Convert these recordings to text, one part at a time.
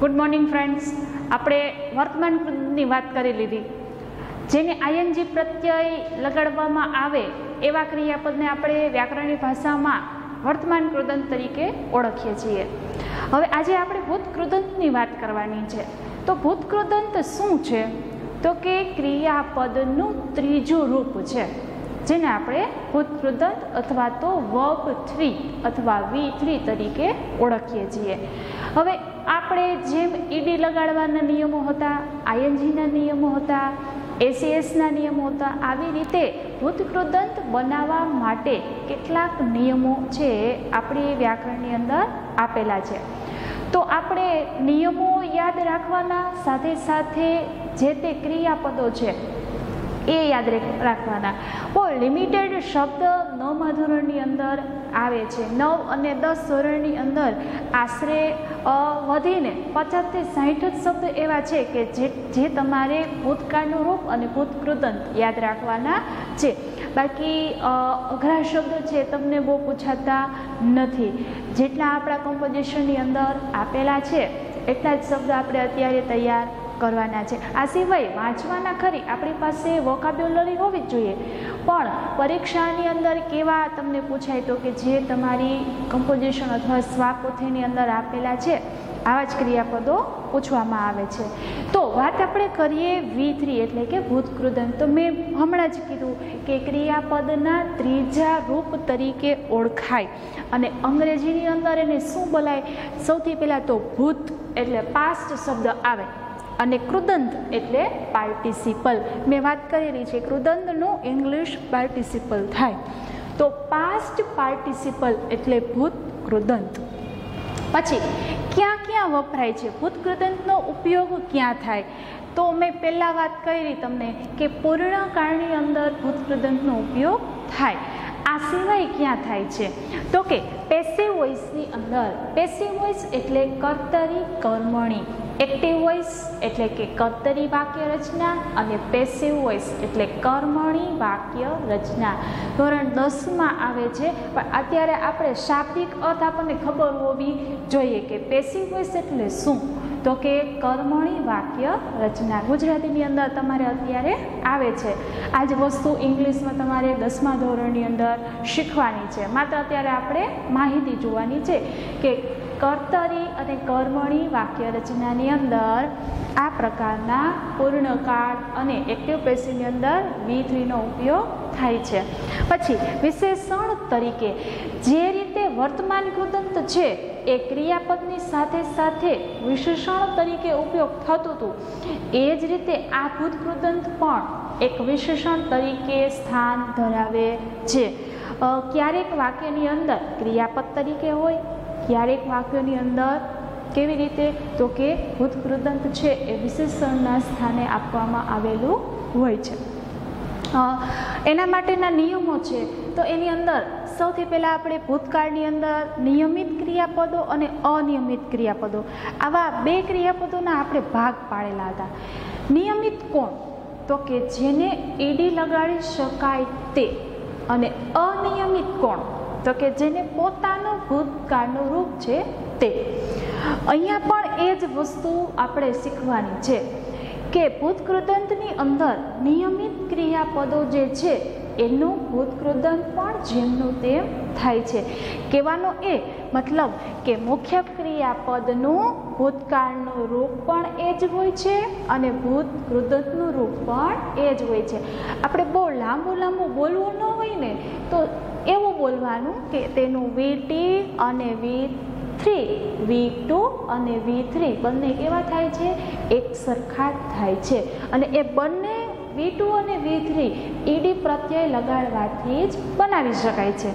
Good morning friends. આપણે વર્તમાન કૃદંતની વાત કરી લીધી, જેને આઈએનજી પ્રત્યય લગાડવામાં આવે એવા ક્રિયાપદને આપણે વ્યાકરણની ભાષામાં વર્તમાન કૃદંત તરીકે ઓળખીએ છીએ। હવે આજે આપણે ભૂત કૃદંતની વાત કરવાની છે। તો ભૂત કૃદંત શું છે? તો કે ક્રિયાપદનું ત્રીજું રૂપ છે, જેને આપણે ભૂત કૃદંત અથવા તો વર્બ 3 અથવા V3 તરીકે ઓળખીએ છીએ। હવે આપણે જેમ ઈડી લગાડવાના નિયમો હતા, આઈએનજીના નિયમો હતા, એસીએસના નિયમો હતા, આવી રીતે ભૂત કૃદંત બનાવવા માટે કેટલાક નિયમો છે આપણી વ્યાકરણની અંદર આપેલા છે। તો આપણે નિયમો યાદ રાખવાના, સાથે સાથે જે તે ક્રિયાપદો છે એ યાદ રાખવાના। બહુ લિમિટેડ શબ્દ 9મા ધોરણની અંદર આવે છે। 9 અને 10 ધોરણની અંદર આશરે વધીને 50 થી 60 શબ્દ એવા છે કે જે તમારે ભૂતકાળનું રૂપ અને ભૂત કૃદંત યાદ રાખવાના છે। બાકી અઘરા શબ્દ છે તમને બહુ પૂછાતા નથી। જેટલા આપણા કમ્પોઝિશનની અંદર આપેલા છે એટલા જ શબ્દ આપણે અત્યારે તૈયાર કરવાના છે। આ સિવાય વાંચવાના ખરી આપણી પાસે વોકાબ્યુલરી હોવી જ જોઈએ, પણ પરીક્ષાની અંદર કેવા તમને પૂછાય તો કે જે તમારી કમ્પોઝિશન અથવા સ્વાપોથીની અંદર આપેલા છે આવા જ ક્રિયાપદો પૂછવામાં આવે છે। તો વાત આપણે કરીએ V3 એટલે કે ભૂત કૃદંત। તો મેં હમણાં જ કીધું કે ક્રિયાપદના ત્રીજા રૂપ તરીકે ઓળખાય અને અંગ્રેજીની અંદર એને શું બોલાય? સૌથી પહેલાં તો ભૂત એટલે પાસ્ટ શબ્દ આવે અને કૃદંત એટલે પાર્ટિસિપલ। મેં વાત કરેલી છે કૃદંતનું ઇંગ્લિશ પાર્ટિસિપલ થાય, તો પાસ્ટ પાર્ટિસિપલ એટલે ભૂત કૃદંત। પછી ક્યાં ક્યાં વપરાય છે ભૂત કૃદંતનો ઉપયોગ ક્યાં થાય? તો મેં પહેલાં વાત કરી તમને કે પૂર્ણકાળની અંદર ભૂત કૃદંતનો ઉપયોગ થાય। આ સિવાય ક્યાં થાય છે? તો કે પેસિવ વોઇસની અંદર। પેસિવ વોઇસ એટલે કર્તરી કર્મણી, એક્ટિવ વોઇસ એટલે કે કર્તરી વાક્ય રચના અને પેસિવ વોઇસ એટલે કર્મણી વાક્ય રચના। ધોરણ 10માં આવે છે, પણ અત્યારે આપણે શાબ્દિક અર્થ આપણને ખબર હોવી જોઈએ કે પેસિવ વોઇસ એટલે શું? તો કે કર્મણી વાક્ય રચના। ગુજરાતીની અંદર તમારે અત્યારે આવે છે, આ જ વસ્તુ ઇંગ્લિશમાં તમારે 10મા ધોરણની અંદર શીખવાની છે। માત્ર અત્યારે આપણે માહિતી જોવાની છે કે કર્તરી અને કર્મણી વાક્ય રચનાની અંદર આ પ્રકારના પૂર્ણકાળ અને એક્ટિવ પેસિવની અંદર V3નો ઉપયોગ થાય છે। પછી વિશેષણ તરીકે જે રીતે વર્તમાન કૃદંત છે એ ક્રિયાપદની સાથે સાથે વિશેષણ તરીકે ઉપયોગ થતું હતું, એ જ રીતે આ ભૂત કૃદંત પણ એક વિશેષણ તરીકે સ્થાન ધરાવે છે। ક્યારેક વાક્યની અંદર ક્રિયાપદ તરીકે હોય, ક્યારેક વાક્યોની અંદર કેવી રીતે? તો કે ભૂત કૃદંત છે એ વિશેષણના સ્થાને આપવામાં આવેલું હોય છે। એના માટેના નિયમો છે, તો એની અંદર સૌથી પહેલાં આપણે ભૂતકાળની અંદર નિયમિત ક્રિયાપદો અને અનિયમિત ક્રિયાપદો આવા બે ક્રિયાપદોના આપણે ભાગ પાડેલા હતા। નિયમિત કોણ? તો કે જેને ઈડી લગાડી શકાય તે, અને અનિયમિત કોણ? તો કે જેને પોતાનું ભૂતકાળનું રૂપ છે તે। અહીંયા પણ એ જ વસ્તુ આપણે શીખવાની છે કે ભૂત કૃદંતની અંદર નિયમિત ક્રિયાપદો જે છે એનું ભૂત કૃદંત પણ જેમનું તેમ થાય છે। કહેવાનો એ મતલબ કે મુખ્ય ક્રિયાપદનું ભૂતકાળનું રૂપ પણ એ જ હોય છે અને ભૂત કૃદંતનું રૂપ પણ એ જ હોય છે। આપણે બહુ લાંબુ બોલવું ન હોય ને તો એવું બોલવાનું કે તેનું V2 અને V3, V2 અને V3 બંને કેવા થાય છે? એક સરખા થાય છે, અને એ બંને V2 અને V3 ઈડી પ્રત્યય લગાડવાથી જ બનાવી શકાય છે।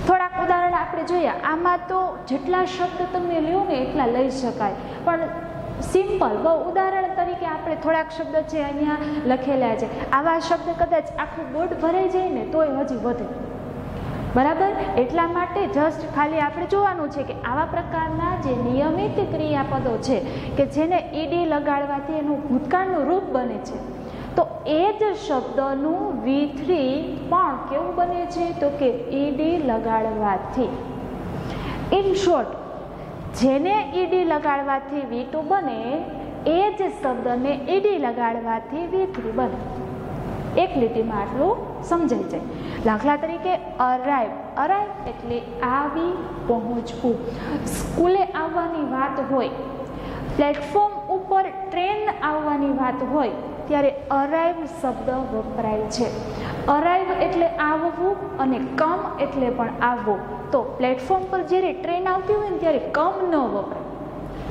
થોડાક ઉદાહરણ આપણે જોયા। આમાં તો જેટલા શબ્દ તમે લ્યો ને એટલા લઈ શકાય, પણ સિમ્પલ બહુ ઉદાહરણ તરીકે આપણે થોડાક શબ્દ છે અહીંયા લખેલા છે, આવા શબ્દ કદાચ આખું બોર્ડ ભરાઈ જાય ને તોય હજી વધે, બરાબર? એટલા માટે જસ્ટ ખાલી આપણે જોવાનું છે કે આવા પ્રકારના જે નિયમિત ક્રિયાપદો છે કે જેને ઈડી લગાડવાથી એનું ભૂતકાળનું રૂપ બને છે, તો એ જ શબ્દનું V3 પણ કેવું બને છે? તો કે ઈડી લગાડવાથી। ઇન શોર્ટ, જેને ઈડી લગાડવાથી V2 બને એ જ શબ્દને ઈડી લગાડવાથી V3 બને. એક લીટીમાં આટલું સમજાઈ જાય. દાખલા તરીકે અરાઈવ. અરાઈવ એટલે આવી પહોંચવું. સ્કૂલે આવવાની વાત હોય, પ્લેટફોર્મ ઉપર ટ્રેન આવવાની વાત હોય ત્યારે અરાઈવ શબ્દ વપરાય છે. અરાઈવ એટલે આવવું અને કમ એટલે પણ આવવું. તો પ્લેટફોર્મ પર જ્યારે ટ્રેન આવતી હોય ને ત્યારે કમ ન વપરાય.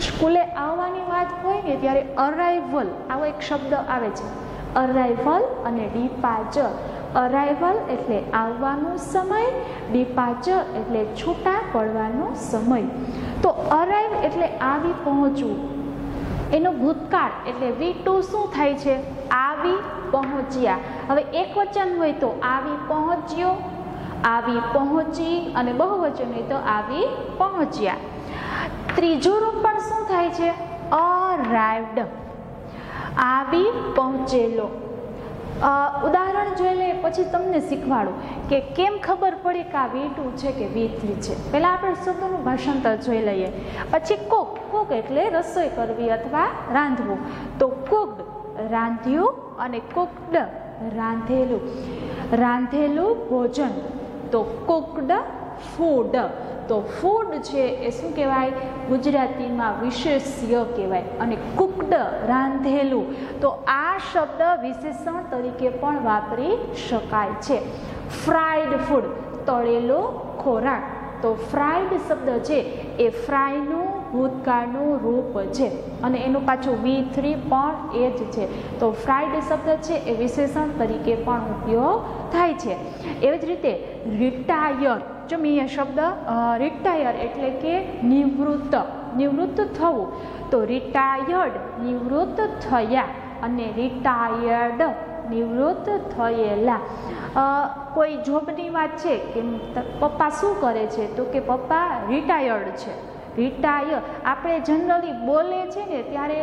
સ્કૂલે આવવાની વાત હોય ને ત્યારે અરાઇવલ આવો એક શબ્દ આવે છે. અરાઇવલ અને ડિપાર્ચર. અરાઇવલ એટલે આવવાનો સમય, ડિપાર્ચર એટલે છૂટા પડવાનો સમય. તો અરાઇવ એટલે આવી પહોંચવું. એનો ભૂતકાળ એટલે V2 શું થાય છે? આવી પહોંચ્યા. હવે એક વચન હોય તો આવી પહોંચ્યો, આવી પહોંચી, અને બહુવચન હોય તો આવી પહોંચ્યા. ત્રીજું રૂપ પણ શું થાય છે? અરાઇવ્ડ. આવી પહોંચેલો. ઉદાહરણ જોઈ લે પછી તમને શીખવાડું કે કેમ ખબર પડે કે આ V2 છે કે V3 છે. પહેલાં આપણે શબ્દનું ભાષાંતર જોઈ લઈએ, પછી કુક. કુક એટલે રસોઈ કરવી અથવા રાંધવું. તો કુકડ રાંધ્યું અને કુકડ રાંધેલું. રાંધેલું ભોજન તો કુકડ ફૂડ. તો ફૂડ છે એ શું કહેવાય? ગુજરાતીમાં વિશેષ્ય કહેવાય. અને કુકડ રાંધેલું, તો આ શબ્દ વિશેષણ તરીકે પણ વાપરી શકાય છે. ફ્રાઈડ ફૂડ તળેલો ખોરાક. તો ફ્રાઈડ શબ્દ છે એ ફ્રાયનું ભૂતકાળનું રૂપ છે અને એનું પાછું V3 પણ એ જ છે. તો ફ્રાઈડ શબ્દ છે એ વિશેષણ તરીકે પણ ઉપયોગ થાય છે. એવી જ રીતે રિટાયર. જો મેં એ શબ્દ રિટાયર એટલે કે નિવૃત્ત, નિવૃત્ત થવું. તો રિટાયર્ડ નિવૃત્ત થયા અને રિટાયર્ડ નિવૃત્ત થયેલા. કોઈ જોબની વાત છે કે પપ્પા શું કરે છે? તો કે પપ્પા રિટાયર્ડ છે. રિટાયર આપણે જનરલી બોલે છે ને ત્યારે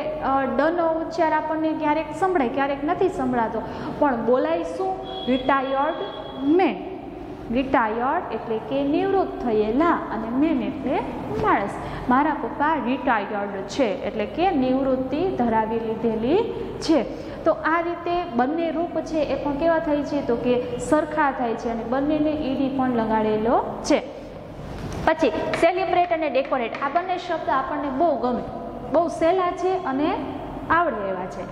ડનો ઉચ્ચાર આપણને ક્યારેક સંભળાય, ક્યારેક નથી સંભળાતો, પણ બોલાય શું? Retired main. રિટાયર્ડ એટલે કે નિવૃત્ત થયેલા અને મેન એટલે માણસ. મારા પપ્પા રિટાયર્ડ છે એટલે કે નિવૃત્તિ ધરાવી લીધેલી છે. તો આ રીતે બંને રૂપ છે એ પણ કેવા થાય છે? તો કે સરખા થાય છે અને બંનેને ઈડી પણ લગાડેલો છે. પછી સેલિબ્રેટ અને ડેકોરેટ. આ બંને શબ્દ આપણને બહુ ગમે, બહુ સહેલા છે અને આવડે એવા છે.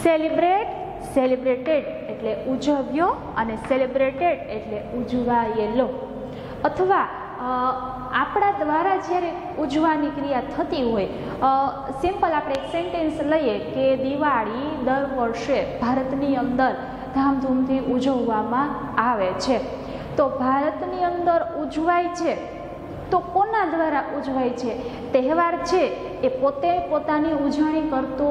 સેલિબ્રેટ, સેલિબ્રેટેડ એટલે ઉજવ્યો અને સેલિબ્રેટેડ એટલે ઉજવાયેલો. અથવા આપણા દ્વારા જ્યારે ઉજવાની ક્રિયા થતી હોય, સિમ્પલ આપણે એક સેન્ટેન્સ લઈએ કે દિવાળી દર વર્ષે ભારતની અંદર ધામધૂમથી ઉજવવામાં આવે છે. તો ભારતની અંદર ઉજવાય છે તો કોના દ્વારા ઉજવાય છે? તહેવાર છે એ પોતે પોતાની ઉજવણી કરતો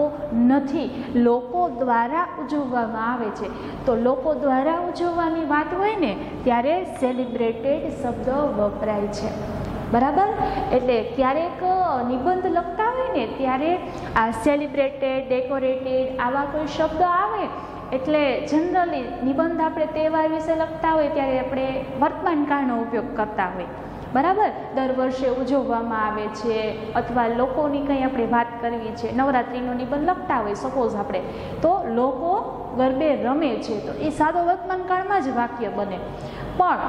નથી, લોકો દ્વારા ઉજવવામાં આવે છે. તો લોકો દ્વારા ઉજવવાની વાત હોય ને ત્યારે સેલિબ્રેટેડ શબ્દ વપરાય છે. બરાબર? એટલે ક્યારેક નિબંધ લખતા હોય ને ત્યારે આ સેલિબ્રેટેડ, ડેકોરેટેડ આવા કોઈ શબ્દ આવે એટલે જનરલી નિબંધ આપણે તહેવાર વિશે લખતા હોય ત્યારે આપણે વર્તમાન કાળનો ઉપયોગ કરતા હોય. બરાબર? દર વર્ષે ઉજવવામાં આવે છે અથવા લોકોની કંઈ આપણે વાત કરવી છે, નવરાત્રિનો નિબંધ લખતા હોય સપોઝ આપણે, તો લોકો ગરબે રમે છે તો એ સાદો વર્તમાન કાળમાં જ વાક્ય બને. પણ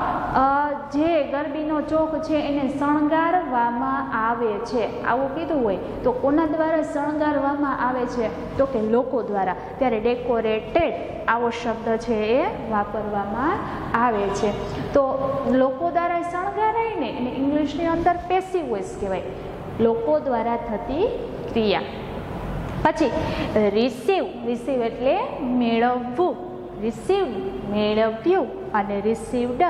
જે ગરબીનો ચોક છે એને શણગારવામાં આવે છે આવું કીધું હોય તો કોના દ્વારા શણગારવામાં આવે છે? તો કે લોકો દ્વારા. ત્યારે ડેકોરેટેડ આવો શબ્દ છે એ વાપરવામાં આવે છે. તો લોકો દ્વારા શણગારાય ને એને ઇંગ્લિશની અંદર પેસિવ વોઇસ કહેવાય, લોકો દ્વારા થતી ક્રિયા. પછી રિસીવ. રિસીવ એટલે મેળવવું. રિસીવ્ડ મેળવ્યું અને રિસીવ્ડ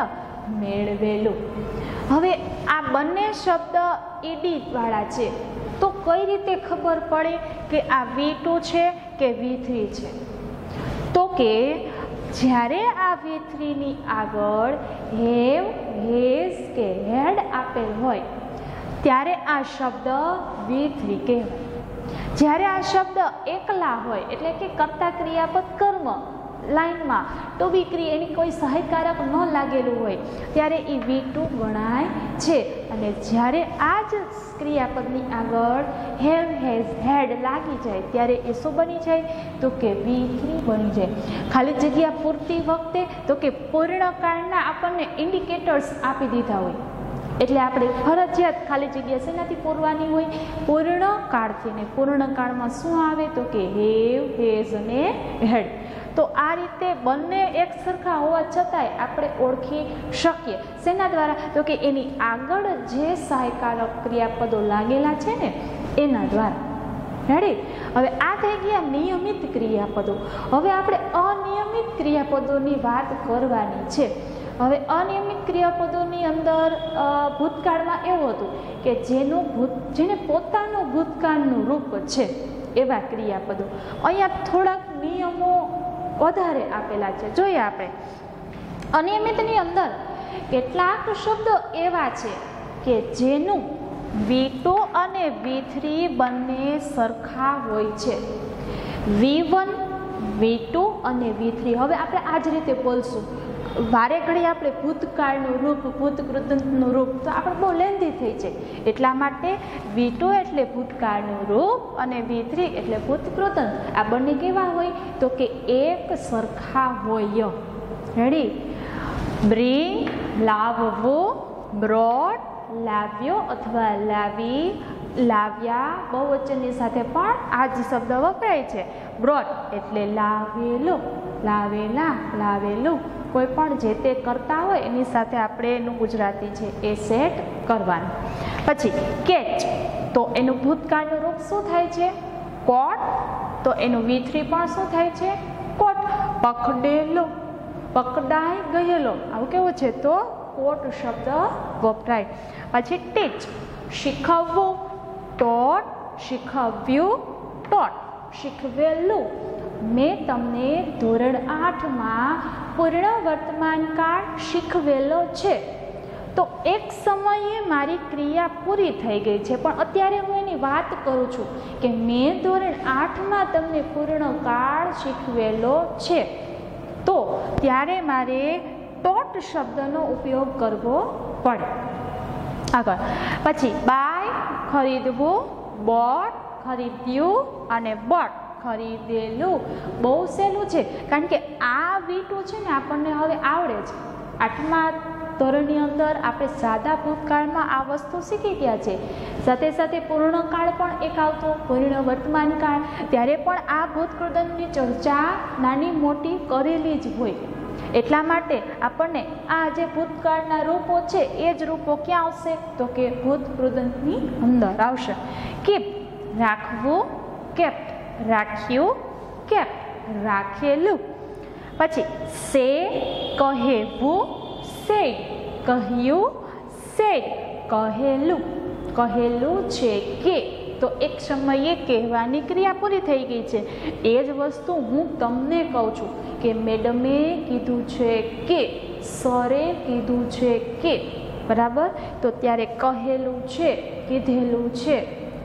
મેળવેલું. હવે આ બંને શબ્દ ઈડી વાળા છે તો કઈ રીતે ખબર પડે કે આ V2 છે કે V3 છે? તો કે જ્યારે આ V3ની આગળ હેવ, હેઝ કે હેડ આપેલ હોય ત્યારે આ શબ્દ V3 કહેવાય. જ્યારે આ શબ્દ એકલા હોય એટલે કે કર્તા ક્રિયાપદ કર્મ લાઇનમાં ટુ બી ક્રિયા એની કોઈ સહાયકારક ન લાગેલું હોય ત્યારે એ V2 ગણાય છે. અને જ્યારે આ જ ક્રિયાપદની આગળ હેવ, હેઝ, હેડ લાગી જાય ત્યારે એ શું બની જાય? તો કે V3 બની જાય. ખાલી જગ્યા પૂરતી વખતે તો કે પૂર્ણકાળના આપણને ઇન્ડિકેટર્સ આપી દીધા હોય એટલે આપણે ફરજિયાત ખાલી જગ્યા શેનાથી પૂરવાની હોય? પૂર્ણકાળથી. ને પૂર્ણકાળમાં શું આવે? તો કે હેવ, હેઝ અને હેડ. તો આ રીતે બંને એક સરખા હોવા છતાંય આપણે ઓળખી શકીએ. શેના દ્વારા? તો કે એની આગળ જે સહાયકારક ક્રિયાપદો લાગેલા છે ને એના દ્વારા. રેડી? હવે આ થઈ ગયા નિયમિત ક્રિયાપદો. હવે આપણે અનિયમિત ક્રિયાપદોની વાત કરવાની છે. હવે અનિયમિત ક્રિયાપદોની અંદર ભૂતકાળમાં એવું હતું કે જેને પોતાનું ભૂતકાળનું રૂપ છે એવા ક્રિયાપદો. અહીંયા થોડાક નિયમો વધારે આપેલા છે. જોઈએ આપણે અનિયમિતની અંદર કેટલાક શબ્દો એવા છે કે જેનું V2 અને V3 બંને સરખા હોય છે. V1, V2 અને V3. હવે આપણે આ જ રીતે બોલશું. વારે ઘડી આપણે ભૂતકાળનું રૂપ, ભૂતકૃદંતનું રૂપ તો આપણે બહુ લેન્ધી થઈ જાય. એટલા માટે V2 એટલે ભૂતકાળનું રૂપ અને V3 એટલે ભૂતકૃદંત. આ બંને કેવા હોય? તો કે એક સરખા હોય. રેડી? બ્રિંગ, લાવવું, બ્રોટ, લાવ્યો અથવા લાવી, લાવ્યા બહુવચનની સાથે પણ આ જ શબ્દ વપરાય છે. બ્રોટ એટલે લાવેલો, લાવેલા, લાવેલું. કોઈ પણ જે તે કરતા હોય એની સાથે આપણે એનું ગુજરાતી છે એ સેટ કરવાનું. પછી કેચ તો એનું ભૂતકાળનું રૂપ શું થાય છે? કોટ. તો એનું V3 પણ શું થાય છે? કોટ. પકડેલો, પકડાઈ ગયેલો. આવું કેવું છે? તો કોટ શબ્દ વપરાય. પછી ટીચ શીખવવું, ટોટ શીખવ્યું, ટોટ શીખવેલું. મેં તમને ધોરણ 8માં પૂર્ણ વર્તમાન કાળ શીખવેલો છે. તો એક સમયે મારી ક્રિયા પૂરી થઈ ગઈ છે પણ અત્યારે હું એની વાત કરું છું કે મેં ધોરણ 8માં તમને પૂર્ણ કાળ શીખવેલો છે. તો ત્યારે મારે ટોટ શબ્દનો ઉપયોગ કરવો પડે. આગળ પછી બાય ખરીદવું, બોટ ખરીદ્યું અને બોટ ખરીદેલું. બહુ સહેલું છે કારણ કે આ V2 છે ને આપણને હવે આવડે છે. 8મા ધોરણની અંદર આપણે સાદા ભૂતકાળમાં આ વસ્તુ શીખી ગયા છે. સાથે સાથે પૂર્ણકાળ પણ એક આવતો, પૂર્ણ વર્તમાન કાળ. ત્યારે પણ આ ભૂતકૃદંતની ચર્ચા નાની મોટી કરેલી જ હોય. એટલા માટે આપણને આ જે ભૂતકાળના રૂપો છે એ જ રૂપો ક્યાં આવશે? તો કે ભૂતકૃદંતની અંદર આવશે. કીપ રાખવું, કેપ્ટ રાખ્યું, કેપ્ટ રાખેલું. પછી સે કહેવું, સેડ કહ્યું, સેડ કહેલું. કહેલું છે કે તો એક સમયે કહેવાની ક્રિયા પૂરી થઈ ગઈ છે. એ જ વસ્તુ હું તમને કહું છું કે મેડમે કીધું છે કે, સરે કીધું છે કે. બરાબર? તો ત્યારે કહેલું છે, કીધેલું છે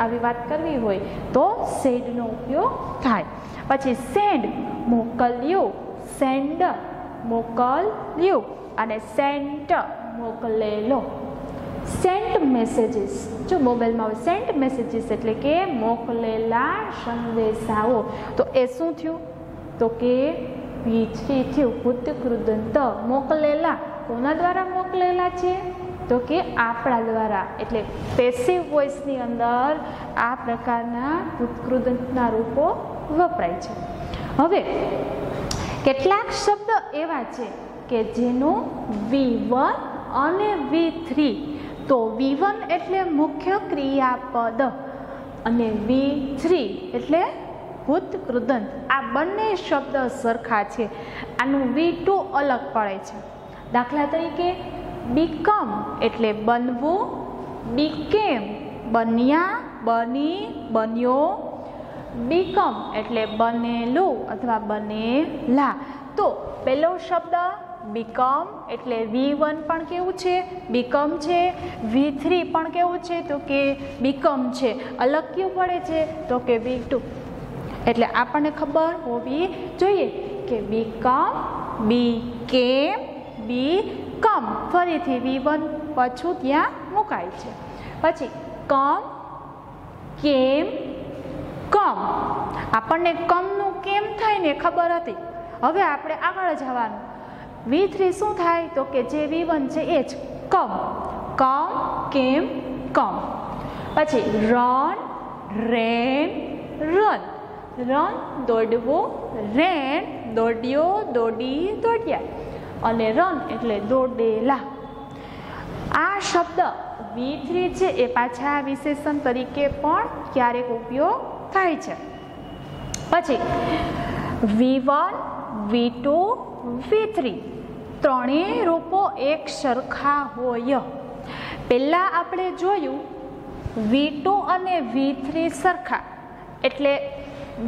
આવી વાત કરવી હોય તો સેડનો ઉપયોગ થાય. પછી સેન્ડ મોકલ્યું, સેન્ડ મોકલ્યું અને સેન્ટ મોકલેલો. સેન્ટ મેસેજીસ, જો મોબાઈલમાં હોય સેન્ટ મેસેજીસ એટલે કે મોકલેલા સંદેશાઓ. તો એ શું થયું? તો કે V3 થયું. ભૂતકૃદંત. મોકલેલા કોના દ્વારા મોકલેલા છે? તો કે આપણા દ્વારા. એટલે પેસિવ વોઇસની અંદર આ પ્રકારના ભૂતકૃદંતના રૂપો વપરાય છે. હવે કેટલાક શબ્દ એવા છે કે જેનું V1 અને V3. તો V1 એટલે મુખ્ય ક્રિયાપદ અને V3 એટલે ભૂતકૃદંત. આ બંને શબ્દ સરખા છે. આનું V2 અલગ પડે છે. દાખલા તરીકે બીકમ એટલે બનવું, બીકેમ બન્યા, બની, બન્યો. બીકમ એટલે બનેલું અથવા બનેલા. તો પહેલો શબ્દ બીકમ એટલે V1 પણ કેવું છે? બીકમ છે. V3 પણ કેવું છે? તો કે બીકમ છે. અલગ કયું પડે છે? તો કે V2. એટલે આપણને ખબર હોવી જોઈએ કે બીકમ, બીકેમ, બીકમ. ફરીથી V1 પાછું ત્યાં મુકાય છે. પછી કમ, કેમ, કમ. આપણને કમનું કેમ થાય ને ખબર હતી. હવે આપણે આગળ જવાનું. V3 શું થાય તો કે જે V1 છે એ જ કમ, કમ, કેમ, કમ. પછી રન, રેન, રન. રન દોડવું, રેન દોડ્યો, દોડી, દોડ્યા. અને રન એટલે દોડેલા. આ શબ્દ V3 છે એ પાછા વિશેષણ તરીકે પણ ક્યારેક ઉપયોગ થાય છે. પછી V1, V2, V3 ત્રણેય રૂપો એક સરખા હોય. પહેલાં આપણે જોયું V2 અને V3 સરખા એટલે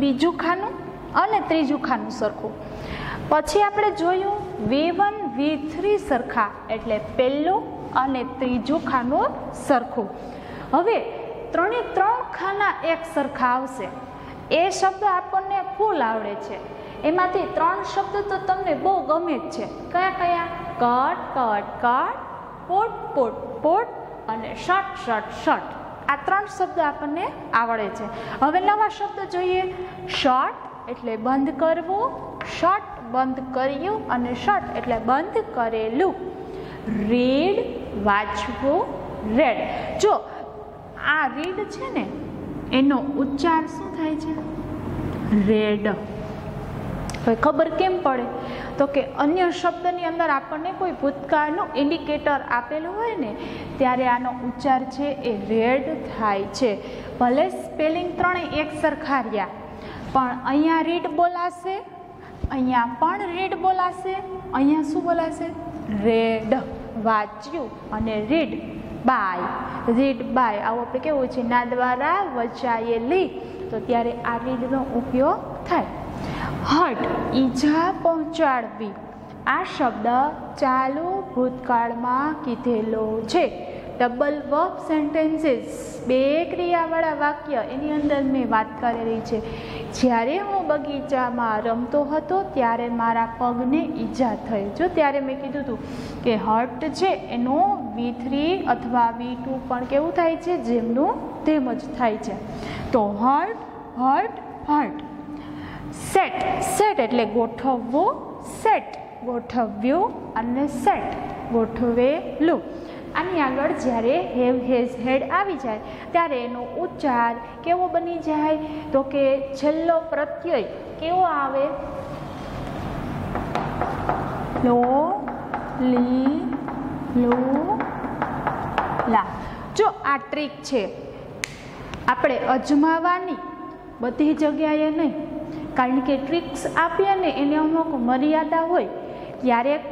બીજું ખાનું અને ત્રીજું ખાનું સરખું. પછી આપણે જોયું V1, V3 સરખા એટલે પહેલું અને ત્રીજું ખાનું સરખું. હવે ત્રણે ત્રણ ખાના એક સરખા આવશે. એ શબ્દ આપણને ફૂલ આવડે છે. એમાંથી ત્રણ શબ્દ તો તમને બહુ ગમે જ છે. કયા કયા? Cut, cut, cut, pot, pot, pot અને શટ, શટ, શટ. આ ત્રણ શબ્દ આપણને આવડે છે. હવે નવા શબ્દ જોઈએ. શટ એટલે બંધ કરવું, શટ બંધ કર્યું અને શટ એટલે બંધ કરેલું. રીડ વાંચવું, રેડ. જો આ રીડ છે ને એનો ઉચ્ચાર શું થાય છે? રેડ. હવે ખબર કેમ પડે તો કે અન્ય શબ્દની અંદર આપણને કોઈ ભૂતકાળનું ઇન્ડિકેટર આપેલું હોય ને ત્યારે આનો ઉચ્ચાર છે એ રેડ થાય છે. ભલે સ્પેલિંગ ત્રણેય એક સરખા રહ્યા પણ અહીંયા રીડ બોલાશે, અહીંયા પણ રીડ બોલાશે, અહીંયા શું બોલાશે? રેડ. વાંચ્યું અને રીડ બાય, રીડ બાય. આવું આપણે કેવું છે ના દ્વારા વચાયેલી, તો ત્યારે આ રીડનો ઉપયોગ થાય. હર્ટ ઈજા પહોંચાડવી. આ શબ્દ ચાલુ ભૂતકાળમાં કીધેલો છે. ડબલ વર્બ સેન્ટેન્સીસ, બે ક્રિયાવાળા વાક્ય એની અંદર મેં વાત કરેલી છે. જ્યારે હું બગીચામાં રમતો હતો ત્યારે મારા પગને ઈજા થઈ. જો ત્યારે મેં કીધું હતું કે હર્ટ છે એનો V3 અથવા V2 પણ કેવું થાય છે? જેમનું તેમ જ થાય છે. તો hurt, hurt, hurt. Set, set એટલે ગોઠવવું, સેટ ગોઠવ્યું અને સેટ ગોઠવેલું. આની આગળ જ્યારે હેવ, હેઝ, હેડ આવી જાય ત્યારે એનો ઉચ્ચાર કેવો બની જાય તો કે છેલ્લો પ્રત્યય કેવો આવે? લો, લી, લો, લા. જો આ ટ્રીક છે આપણે અજમાવાની, બધી જગ્યાએ નહીં. કારણ કે ટ્રિક્સ આપીએ ને એને અમુક મર્યાદા હોય, ક્યારેક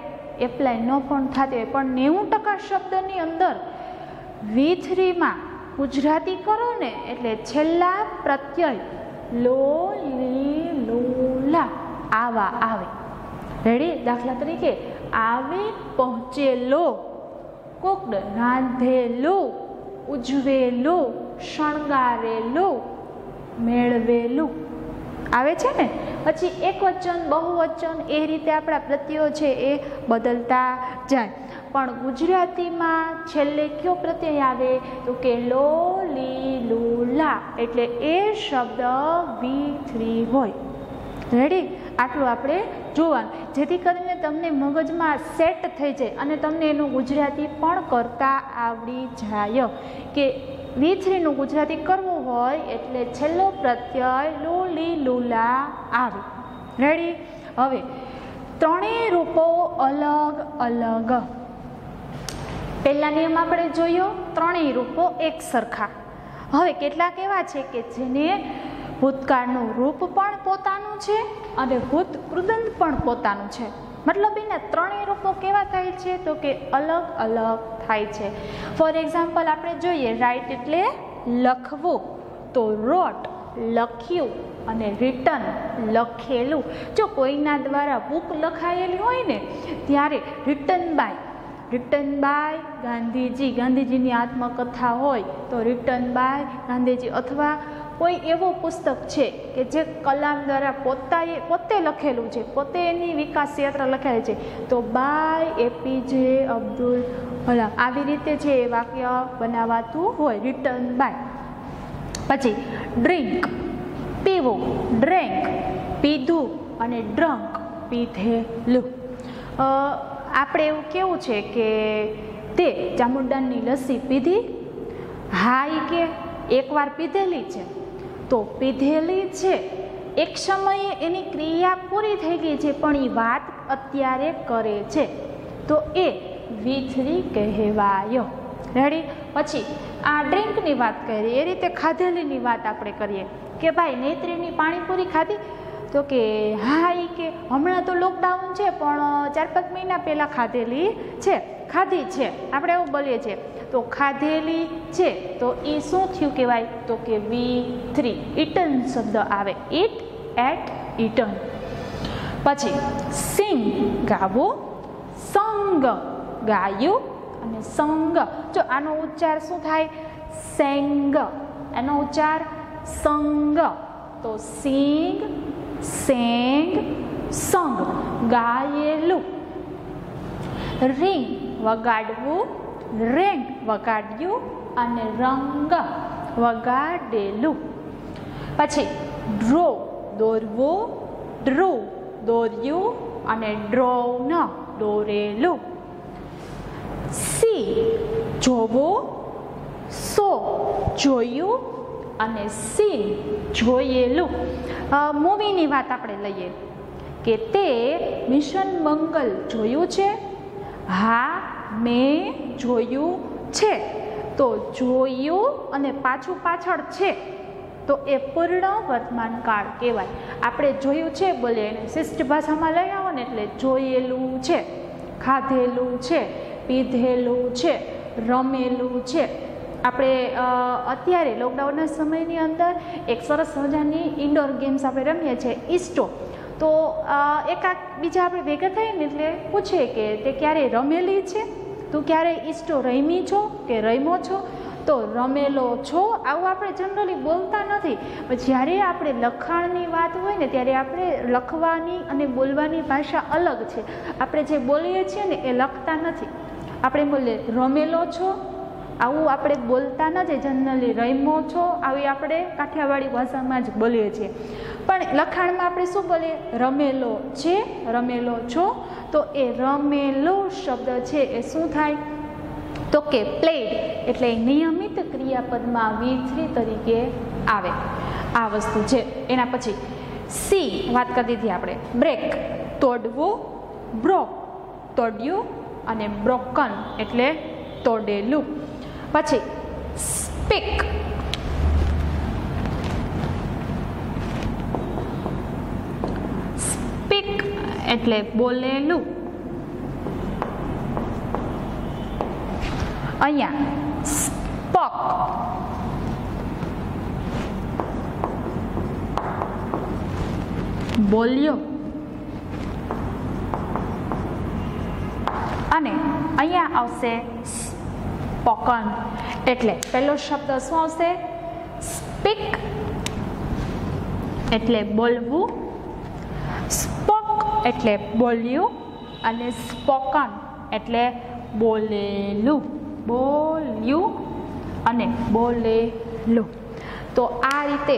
એપ્લાય ન પણ થતી હોય. પણ 90% શબ્દની અંદર V3માં ગુજરાતી કરો ને એટલે છેલ્લા પ્રત્યય લો, લી, લો, લા આવા આવે. રેડી? દાખલા તરીકે આવી પહોંચેલો, કોકડ રાંધેલું, ઉજવેલું, શણગારેલું, મેળવેલું આવે છે ને. પછી એકવચન, બહુવચન એ રીતે આપણા પ્રત્યયો છે એ બદલતા જાય. પણ ગુજરાતીમાં છેલ્લે કયો પ્રત્યય આવે તો કે લો, લી, લો, લા એટલે એ શબ્દ V3 હોય. રેડી? આટલું આપણે જોવાનું જેથી કરીને તમને મગજમાં સેટ થઈ જાય અને તમને એનું ગુજરાતી પણ કરતા આવડી જાય. કે V3નું ગુજરાતી કરવું હોય એટલે છેલ્લો પ્રત્યય લો, લી, લુલા આવે. રેડી? હવે ત્રણેય રૂપો અલગ અલગ. પહેલા નિયમ આપણે જોયો, ત્રણેય રૂપો એક સરખા. હવે કેટલાક એવા છે કે જેને ભૂતકાળનું રૂપ પણ પોતાનું છે અને ભૂત કૃદંત પણ પોતાનું છે. મતલબ એના ત્રણેય રૂપો કેવા થાય છે તો કે અલગ અલગ થાય છે. ફોર એક્ઝામ્પલ આપણે જોઈએ, રાઇટ એટલે લખવું, તો રોટ લખ્યું અને રિટન લખેલું. જો કોઈના દ્વારા બુક લખાયેલી હોય ને ત્યારે રિટન બાય ગાંધીજી, ગાંધીજીની આત્મકથા હોય તો રિટન બાય ગાંધીજી. અથવા કોઈ એવો પુસ્તક છે કે જે કલામ દ્વારા પોતે લખેલું છે, પોતે એની વિકાસ યાત્રા લખેલી છે, તો બાય એપીજે અબ્દુલ કલામ, આવી રીતે જે વાક્ય બનાવાતું હોય, રિટન બાય. પછી ડ્રિંક પીવું, ડ્રેન્ક પીધું અને ડ્રંક પીધેલું. આપણે એવું કેવું છે કે તે ચામુંડાની લસ્સી પીધી, હા કે એકવાર પીધેલી છે, તો પીધેલી છે એક સમયે એની ક્રિયા પૂરી થઈ ગઈ છે પણ એ વાત અત્યારે કરે છે, તો એ વી3 કહેવાયો. રેડી. પછી આ ડ્રિંકની વાત કરી, એ રીતે ખાધેલીની વાત આપણે કરીએ કે ભાઈ નેત્રીની પાણીપુરી ખાધી, તો કે હા એ કે હમણાં તો લોકડાઉન છે પણ 4-5 મહિના પહેલાં ખાધેલી છે, ખાધી છે, આપણે એવું બોલીએ છીએ. તો ખાધેલી છે તો એ શું થયું કહેવાય, તો કે વી3 ઇટન શબ્દ આવે, ઇટ એટ ઇટન. પછી સિંગ ગાવું, સંગ ગાયું અને સંગ, જો આનો ઉચ્ચાર શું થાય, સેંગ, એનો ઉચ્ચાર સંગ, તો સિંગ સેંગ સંગ, ગાયેલું. રીંગ વગાડવું, રેંગ વગાડ્યું અને રંગ વગાડેલું. પછી ડ્રો દોરવું, ડ્રો દોર્યું અને ડ્રોન દોરેલું. સી જોવું, સો જોયું અને સીન જોયેલું. મૂવીની વાત આપણે લઈએ કે તે મિશન મંગલ જોયું છે, હા મેં જોયું છે, તો જોયું અને પાછું પાછળ છે તો એ પૂર્ણ વર્તમાન કાળ કહેવાય. આપણે જોયું છે બોલીએ એને શિષ્ટ ભાષામાં લઈ આવો ને એટલે જોયેલું છે, ખાધેલું છે, પીધેલું છે, રમેલું છે. આપણે અત્યારે લોકડાઉનના સમયની અંદર એક સરસ મજાની ઇન્ડોર ગેમ્સ આપણે રમીએ છીએ, ઈસ્ટો. તો એકાદ બીજા આપણે ભેગા થઈએ ને એટલે પૂછે કે તે ક્યારે રમેલી છે, તું ક્યારે ઈસ્ટો રમી છો કે રમ્યો છો, તો રમેલો છો, આવું આપણે જનરલી બોલતા નથી. પણ જ્યારે આપણે લખાણની વાત હોય ને ત્યારે આપણે લખવાની અને બોલવાની ભાષા અલગ છે. આપણે જે બોલીએ છીએ ને એ લખતા નથી, આપણે બોલીએ રમેલો છો, આવું આપણે બોલતા નથી જનરલી. રમ્યો છો આવી આપણે કાઠિયાવાડી ભાષામાં જ બોલીએ છીએ, પણ લખાણમાં આપણે શું બોલીએ, રમેલો છે, રમેલો છો. તો એ રમેલો શબ્દ છે એ શું થાય, તો કે પ્લેડ, એટલે નિયમિત ક્રિયાપદમાં વી3 તરીકે આવે. આ વસ્તુ છે. એના પછી સી વાત કરી દીધી આપણે, બ્રેક તોડવું, બ્રોક તોડ્યું અને બ્રોકન એટલે તોડેલું. પછી સ્પીક સ્પીક એટલે બોલેલું. અહીંયા સ્પોક બોલ્યો અને અહીંયા આવશે સ્પોકન, એટલે પહેલો શબ્દ શું આવશે, સ્પીક એટલે બોલવું, સ્પોક એટલે બોલ્યું અને સ્પોકન એટલે બોલેલું, બોલ્યું અને બોલેલું. તો આ રીતે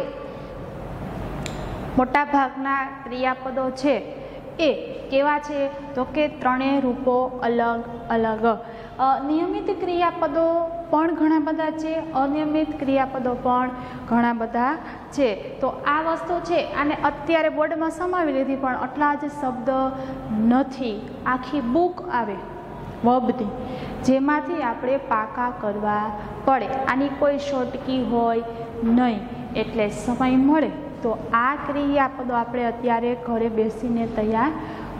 મોટાભાગના ક્રિયાપદો છે એ કેવા છે, તો કે ત્રણેય રૂપો અલગ અલગ. નિયમિત ક્રિયાપદો પણ ઘણા બધા છે, અનિયમિત ક્રિયાપદો પણ ઘણા બધા છે. તો આ વસ્તુ છે આને અત્યારે બોર્ડમાં સમાવી લીધી, પણ આટલા જ શબ્દ નથી. આખી બુક આવે વર્બની, જેમાંથી આપણે પાકા કરવા પડે. આની કોઈ શોર્ટકી હોય નહીં, એટલે સમય મળે તો આ ક્રિયાપદો આપણે અત્યારે ઘરે બેસીને તૈયાર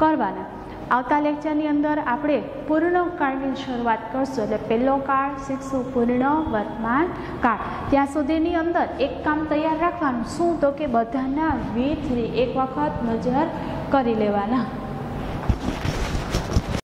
કરવાના. આવતા લેક્ચરની અંદર આપણે પૂર્ણકાળની શરૂઆત કરશું, એટલે પહેલો કાળ શીખશું પૂર્ણ વર્તમાન કાળ. ત્યાં સુધીની અંદર એક કામ તૈયાર રાખવાનું, શું, તો કે બધાના વી3 એક વખત નજર કરી લેવાના.